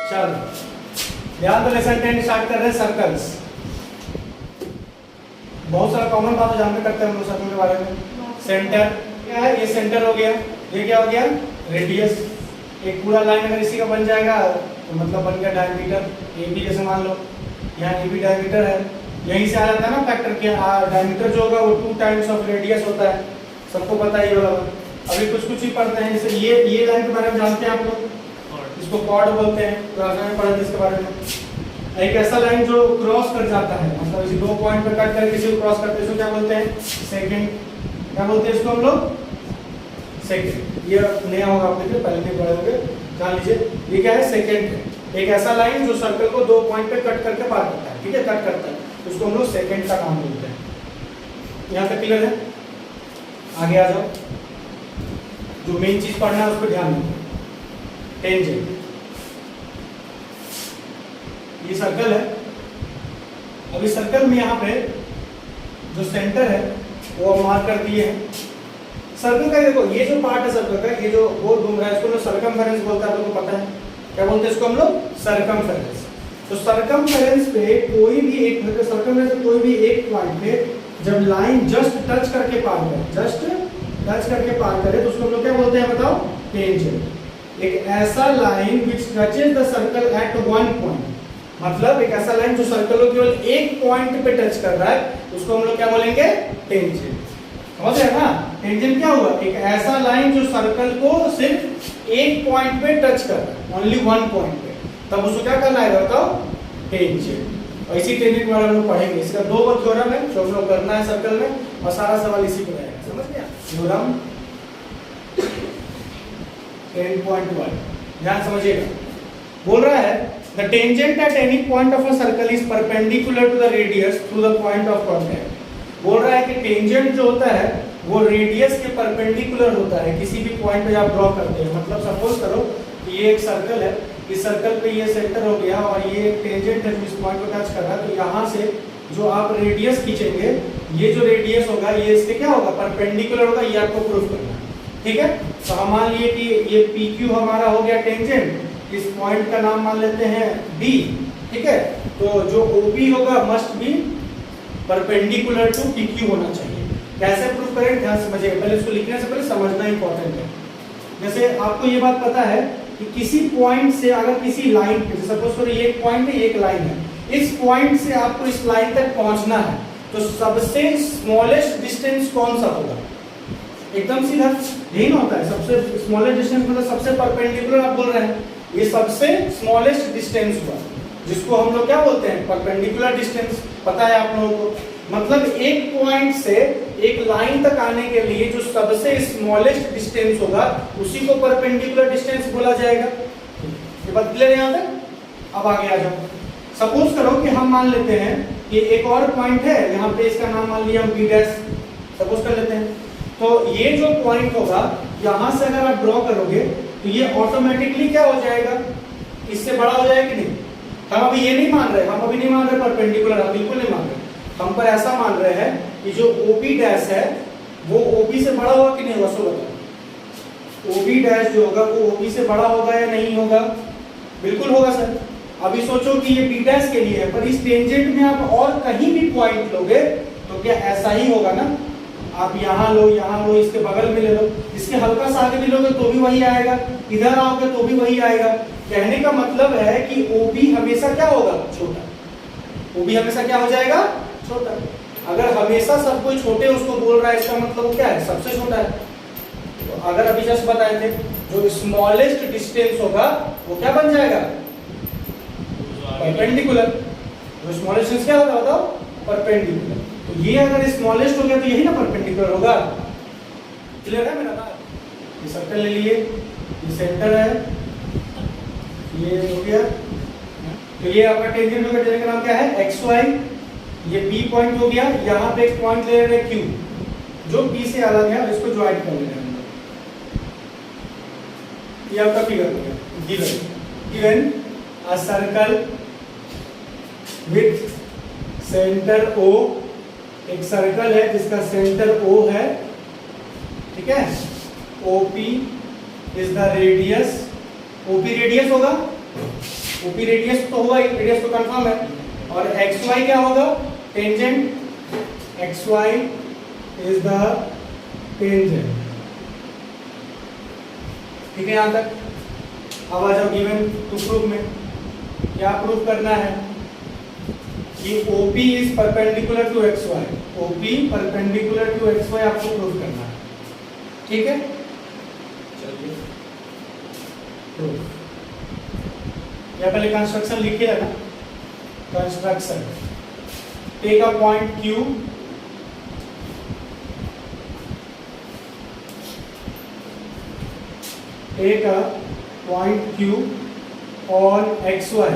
चलो ध्यान दो, लेसन 10 स्टार्ट कर रहे हैं सर्कल्स। बहुत सारा कॉमन बात जानते करते हैं हम लोग सर्कल के बारे में। सेंटर क्या है, ये सेंटर हो गया, ये क्या हो गया रेडियस। एक पूरा लाइन अगर इसी का बन जाएगा तो मतलब बन गया डायमीटर। ए बी जैसे मान लो यहाँ ए बी डायमीटर है, यहीं से आ जाता है ना फैक्टर के। डायमीटर जो होगा वो 2 टाइम्स ऑफ रेडियस होता है, सबको पता ही होगा। अभी कुछ ही पढ़ते हैं, जैसे ये लाइन के बारे में जानते हैं आप लोग, इसको कॉर्ड बोलते हैं, क्लास में पढ़े इसके बारे में। एक ऐसा लाइन जो क्रॉस कर जाता है, मतलब इसी 2 पॉइंट पे कट करके किसी को क्रॉस करते हैं, इसको क्या बोलते हैं सेकंड। क्या बोलते हैं इसको हम लोग सेकंड। ये नया होगा आपके लिए, पहले नहीं पढ़े होंगे, जान लीजिए। ये क्या है सेकंड है, एक ऐसा लाइन जो सर्कल को 2 पॉइंट पे कट करके पार करता है, ठीक है, कट करता है, उसको हम लोग सेकंड का नाम बोलते हैं। यहाँ तक क्लियर है? आगे आ जाओ, जो मेन चीज पढ़ना है उस पर ध्यान दो। टेंजेंट, ये सर्कल है। अभी सर्कल में यहाँ पे जो सेंटर है वो मार्क कर दिए हैं। सर्कल का देखो, ये जो पार्ट है सर्कल का, ये जो गोल घूम रहा है, इसको लोग सर्कमफेरेंस बोलता है, आपको पता है क्या बोलते हैं इसको हम लोग? सर्कमफेरेंस। तो सर्कमफेरेंस पे कोई भी एक सर्कमफेरेंस पे कोई भी एक पॉइंट पे जब लाइन जस्ट टच करके पार करे, जस्ट टच करके पार करे, तो उसको हम लोग क्या बोलते हैं बताओ? टेंजेंट। एक ऐसा line which touches the circle at one point, मतलब एक ऐसा लाइन जो सर्कल को केवल एक पॉइंट पे टच कर रहा है, उसको हम लोग क्या बोलेंगे? टेंजेंट। समझ रहे हैं ना? टेंजेंट क्या हुआ? एक ऐसा लाइन जो सर्कल को सिर्फ एक पॉइंट पे टच कर रहा है, ओनली वन पॉइंट पे, तब उसको क्या करना है बताओ? टेंजेंट। और इसी टेंजेंट के बारे में हम लोग पढ़ेंगे। इसका 2 थ्योरम है जो हम लोग करना है सर्कल में, और सारा सवाल इसी पे रहेगा। समझ गया? थ्योरम 10.1 ध्यान समझिएगा। बोल रहा है the tangent at any point of a circle is perpendicular to the radius through the point of contact. बोल रहा है कि टेंजेंट जो होता है वो रेडियस के परपेंडिकुलर होता है किसी भी पॉइंट पे आप ड्रॉ करते हैं। मतलब सपोज करो कि ये एक सर्कल है, इस सर्कल पे ये सेंटर हो गया और ये एक टेंजेंट है जो इस पॉइंट को टच कर रहा है, तो यहाँ से जो आप रेडियस खींचेंगे, ये जो रेडियस होगा ये इसके क्या होगा? परपेंडिकुलर होगा। ये आपको प्रूफ करना है, ठीक है। तो हम मान लिए कि ये PQ हमारा हो गया टेंजेंट, इस पॉइंट का नाम मान लेते हैं D, ठीक है। तो जो OB होगा must be perpendicular to PQ होना चाहिए। कैसे प्रूफ करें ध्यान समझिए, पहले इसको लिखने से पहले समझना इंपॉर्टेंट है। जैसे आपको ये बात पता है कि किसी पॉइंट से अगर किसी लाइन पे, सपोज करो ये एक पॉइंट है, एक लाइन है, इस पॉइंट से आपको इस लाइन तक पहुंचना है, तो सबसे स्मॉलेस्ट डिस्टेंस कौन सा होगा? एकदम सीधा यही ना होता है, सबसे स्मॉलेस्ट डिस्टेंस मतलब सबसे परपेंडिकुलर आप बोल रहे हैं, ये सबसे स्मॉलेस्ट डिस्टेंस हुआ, जिसको हम लोग क्या बोलते हैं? Perpendicular distance. पता है आप लोगों को? मतलब एक पॉइंट से एक लाइन तक आने के लिए जो सबसे स्मॉलेस्ट डिस्टेंस होगा उसी को परपेंडिकुलर डिस्टेंस बोला जाएगा। ये बात क्लियर है यहाँ तक? अब आगे आ जाओ। सपोज करो कि हम मान लेते हैं कि एक और पॉइंट है, यहाँ पे इसका नाम मान लिया हम B डैश, सपोज कर लेते हैं। तो ये जो पॉइंट होगा यहाँ से अगर आप ड्रॉ करोगे तो ये ऑटोमेटिकली क्या हो जाएगा? इससे बड़ा हो जाएगा कि नहीं? हम अभी ये नहीं मान रहे, हम अभी नहीं मान रहे परपेंडिकुलर, हम बिल्कुल नहीं मान रहे। हम पर ऐसा मान रहे हैं कि जो OB डैश है वो OB से बड़ा होगा कि नहीं होगा? सो बताओ, OB डैश जो होगा वो OB से बड़ा होगा या नहीं होगा? बिल्कुल होगा सर। अभी सोचो कि ये B डैश के लिए है, पर इस टेंजेंट में आप और कहीं भी पॉइंट लोगे तो क्या ऐसा ही होगा ना? आप यहाँ लो, इसके बगल में ले लो, इसके हल्का सा आगे भी लोगे तो भी वही आएगा, इधर आओगे तो भी वही आएगा। कहने का मतलब है कि OB हमेशा क्या होगा? छोटा। OB हमेशा क्या हो जाएगा? छोटा। अगर हमेशा सब कोई छोटे उसको बोल रहा है, इसका मतलब क्या है? सबसे छोटा है। तो अगर अभी जस्ट बताए थे जो स्मॉलेस्ट डिस्टेंस होगा वो क्या बन जाएगा? परपेंडिकुलर। जो स्मॉलेस्ट डिस्टेंस क्या होगा बताओ? परपेंडिकुलर। तो ये अगर स्मॉलेस्ट हो गया तो यही ना परपेंडिकुलर होगा। क्लियर है मेरा बात? ये सर्कल ले लिए, ये सेंटर है, ये हो गया, तो ये आपका टेंजेंट होगा। टेंजेंट का नाम क्या है? XY। ये B पॉइंट हो गया, यहाँ पे एक पॉइंट ले रहे हैं Q जो P से अलग है, इसको ज्वाइन कर लेना है। ये आपका फिगर हो गया। Given a circle with centre O, एक सर्कल है जिसका सेंटर O है, ठीक है। OP is the radius, OP radius होगा, ओपी रेडियस तो होगा ही, रेडियस तो कंफर्म है। और एक्स वाई क्या होगा, tangent, X Y is the tangent. ठीक है यहां तक। अब आ जाओ गिवन टू प्रूफ में, क्या प्रूफ करना है कि OP is perpendicular to X Y, OP perpendicular to X Y आपको प्रूफ करना है। ठीक है, चलिए प्रूफ। या पहले कंस्ट्रक्शन लिखिए ना, construction. Take a point Q, take a point Q on XY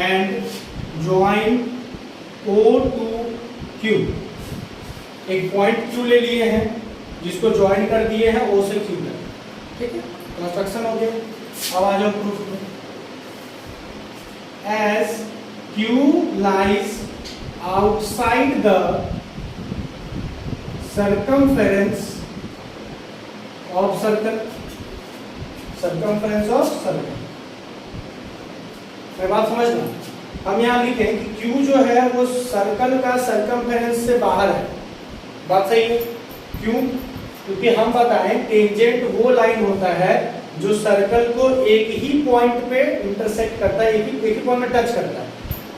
and join O to Q। एक पॉइंट Q ले लिए हैं जिसको ज्वाइन कर दिए हैं O से Q तक। ठीक है, कंस्ट्रक्शन हो गया। अब आ जाओ प्रूफ में। As Q lies outside the circumference of circle, circumference of circle। मैं बात समझना, हम यहाँ लिखें कि Q जो है वो सर्कल का सरकमफेरेंस से बाहर है। बात सही है, क्यों? क्योंकि हम बताएं टेंजेंट वो लाइन होता है जो सर्कल को एक ही पॉइंट पे इंटरसेक्ट करता है, एक ही पॉइंट में टच करता है।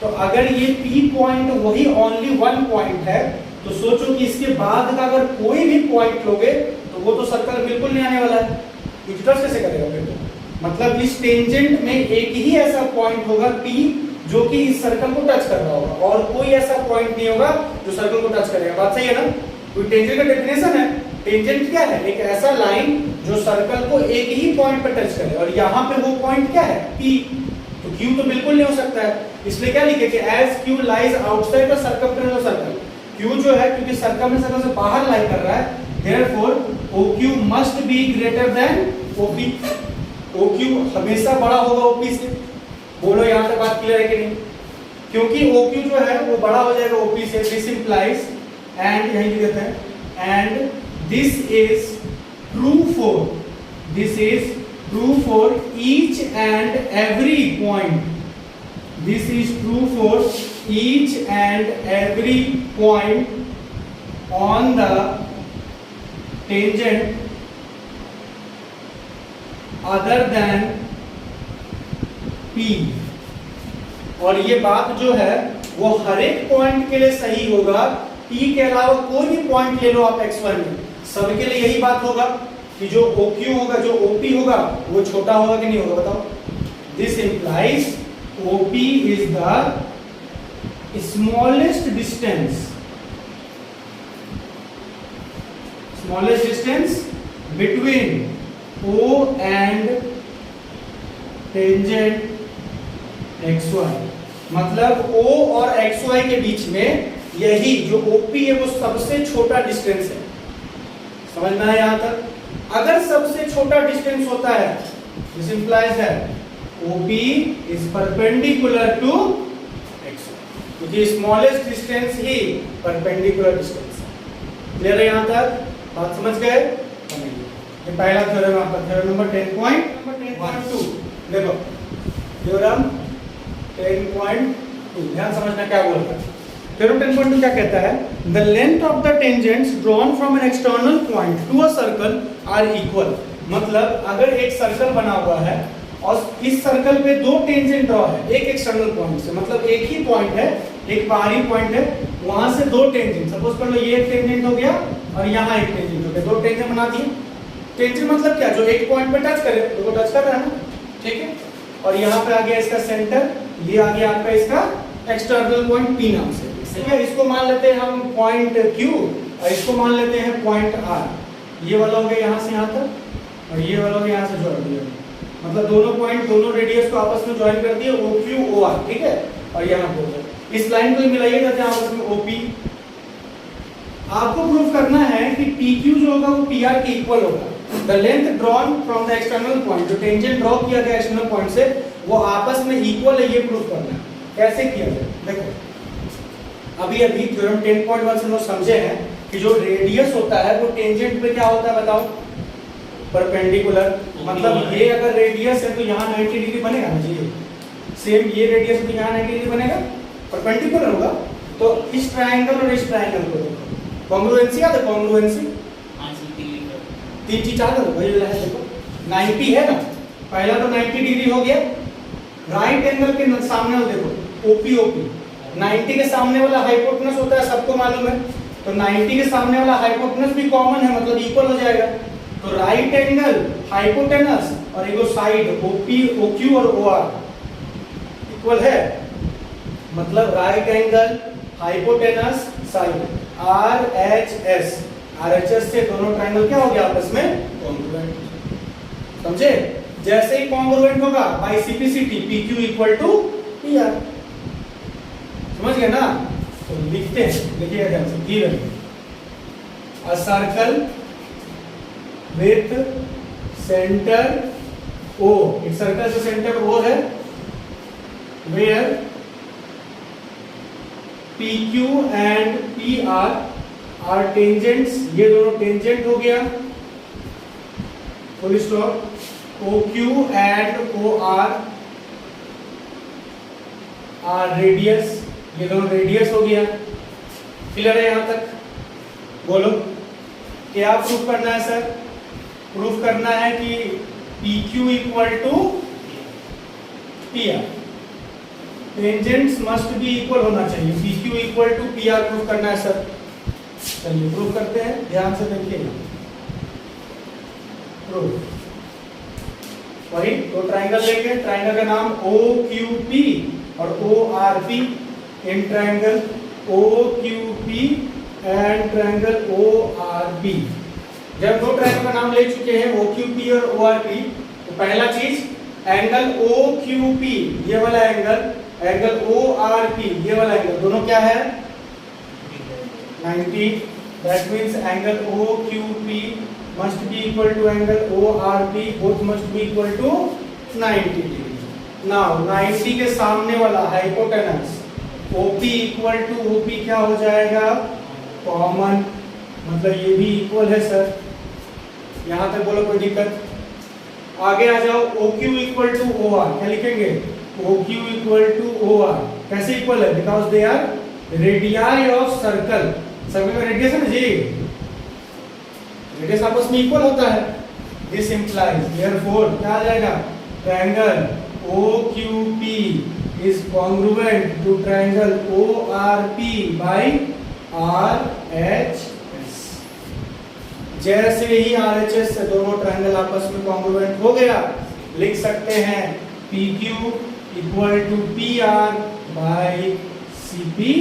तो अगर ये P पॉइंट वही ओनली वन पॉइंट है, तो सोचो कि इसके बाद का अगर कोई भी पॉइंट लोगे तो वो तो सर्कल बिल्कुल नहीं आने वाला है। टच कैसे करेगा फिर? तो मतलब इस टेंजेंट में एक ही ऐसा पॉइंट होगा P जो कि इस सर्कल को टच कर रहा होगा, और कोई ऐसा पॉइंट नहीं होगा जो सर्कल को टच करेगा। बात सही है ना? तो टेंजेंट का डेफिनेशन है, टेंजेंट क्या है? एक ऐसा लाइन जो सर्कल को एक ही पॉइंट पर टच करे, और यहाँ पे वो पॉइंट क्या है? P। तो Q तो बिल्कुल नहीं हो सकता है, इसलिए क्या लिखे कि as Q lies outside the circumference of circle। Q जो है क्योंकि सर्कल से बाहर लाई कर रहा है, therefore OQ must be greater than OP। OQ हमेशा बड़ा होगा OP से। बोलो यहाँ तक बात क्लियर है कि नहीं? क्योंकि OQ जो है वो बड़ा हो जाएगा OP से। दिस इंप्लाइज, एंड यही लिख देते हैं, and this is true for, this is true for each and every point, this is true for each and every point on the tangent other than P। और ये बात जो है वो हर एक पॉइंट के लिए सही होगा, P के अलावा कोई भी पॉइंट ले लो आप x1 में, सबके लिए यही बात होगा कि जो OQ होगा, जो OP होगा वो छोटा होगा कि नहीं होगा? बताओ। This implies OP is the smallest distance, smallest distance between O and tangent XY। मतलब O और XY के बीच में यही जो OP है वो सबसे छोटा डिस्टेंस है। समझ में आया यहाँ तक? अगर सबसे छोटा डिस्टेंस होता है, this implies that OP is perpendicular to XY, क्योंकि स्मॉलेस्ट डिस्टेंस ही परपेंडिकुलर डिस्टेंस है। क्लियर है यहाँ तक? बात समझ गए? ये पहला थ्योरम आपका, थ्योरम नंबर 10.12। देखो थ्योरम 10.2, ध्यान समझना क्या बोलता है। थ्योरम 10.2 क्या कहता है? The length of the tangents drawn from an external point to a circle are equal. मतलब अगर एक सर्कल बना हुआ है और इस सर्कल पे दो टेंजेंट ड्रॉ है एक एक्सटर्नल पॉइंट से, मतलब एक ही पॉइंट है, एक बाहरी पॉइंट है, वहां से दो टेंजेंट, सपोज कर लो ये एक टेंजेंट हो गया और यहाँ एक टेंजेंट हो गया, दो टेंजेंट बना दिए। टेंजेंट मतलब क्या? जो एक पॉइंट पे टच करे, तो वो टच कर रहा है ना, ठीक है। और यहाँ पे आ गया इसका सेंटर, ये आ गया आपका इसका एक्सटर्नल पॉइंट P नाम से, ठीक है। इसको मान लेते हैं हम पॉइंट Q और इसको मान लेते हैं पॉइंट R। ये वाला हो गया यहाँ से यहाँ तक और ये वाला हो गया यहाँ से जोड़ दिया, मतलब दोनों पॉइंट, दोनों रेडियस को आपस में ज्वाइन कर दिए, OQ OR, ठीक है। और यहाँ पे इस लाइन को मिलाइए जाते हैं आपस में OP। आपको प्रूफ करना है कि PQ जो होगा वो PR के इक्वल होगा। The length drawn from the external point, जो टेंजेंट ड्रॉ किया गया एक्सटर्नल पॉइंट से, वो आपस में इक्वल है, ये प्रूफ करना है। कैसे किया जाए? देखो अभी थ्योरम 10.1 से हम समझे हैं कि जो रेडियस होता है वो टेंजेंट पे क्या होता है बताओ? परपेंडिकुलर। मतलब ये अगर रेडियस है तो यहाँ 90 डिग्री बनेगा ना जी, सेम ये रेडियस भी यहाँ 90 डिग्री बनेगा, परपेंडिकुलर होगा। तो इस ट्रायंगल और इस ट्रायंगल को देखो, कॉन्ग्रुएंसी याद है, कॉन्ग्रुएंसी तीन चीज याद है, वही वाला है देखो 90 है ना, पहला तो 90 डिग्री हो गया, राइट एंगल के सामने हो देखो ओपी, ओपी 90 के सामने वाला हाइपोटेनस होता है, सबको मालूम है। तो 90 के सामने वाला हाइपोटेनस भी कॉमन है, मतलब इक्वल हो जाएगा। तो राइट एंगल हाइपोटेनस और एक साइड ओपी, ओक्यू और ओआर इक्वल है, मतलब right angle hypotenuse side R H S, R H S से दोनों ट्रायंगल क्या हो गया आपस में कॉन्ग्रुएंट, समझे। जैसे ही कॉन्ग्रुएंट होगा by CPCT PQ equal to PR, समझ गए ना। तो लिखते हैं, देखिए ध्यान से, given a circle with centre O, एक सर्कल से सेंटर ओ है, where PQ and PR are tangents, ये दोनों टेंजेंट हो गया, full stop. OQ and OR are radius, ये दोनों रेडियस हो गया। क्लियर है यहां तक? बोलो क्या प्रूफ करना है सर? प्रूफ करना है कि PQ equal to PR, tangents must be equal होना चाहिए, PQ equal to PR proof करना है सर। चलिए प्रूफ करते हैं, ध्यान से देखिएगा। प्रूफ वही तो ट्राइंगल लेंगे, ट्राइंगल का नाम OQP और ORP, in triangle OQP and triangle ORP। जब दो ट्राइंगल का नाम ले चुके हैं OQP और ORP, तो पहला चीज एंगल OQP ये वाला एंगल, एंगल ORP ये वाला एंगल, दोनों क्या है 90, that means angle OQP must be equal to angle ORP, both must be equal to 90 degree. Now 90 के सामने वाला hypotenuse OP equal to OP क्या हो जाएगा कॉमन, मतलब ये भी इक्वल है सर। यहां तक बोलो कोई दिक्कत? आगे आ जाओ, OQ इक्वल टू OR क्या लिखेंगे? OQ इक्वल टू OR कैसे इक्वल है? Because they are radii of circle, circle का रेडियस है ना जी, रेडियस आपस में इक्वल होता है। दिस इंप्लाइज देयरफॉर क्या आ जाएगा, triangle OQP is congruent to triangle ORP by RHS। जैसे ही RHS से दोनों ट्रायंगल आपस में कॉन्ग्रुएंट हो गया, लिख सकते हैं PQ equal to PR by CP।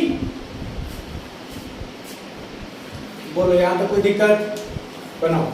बोलो यहां तो कोई दिक्कत? बनाओ।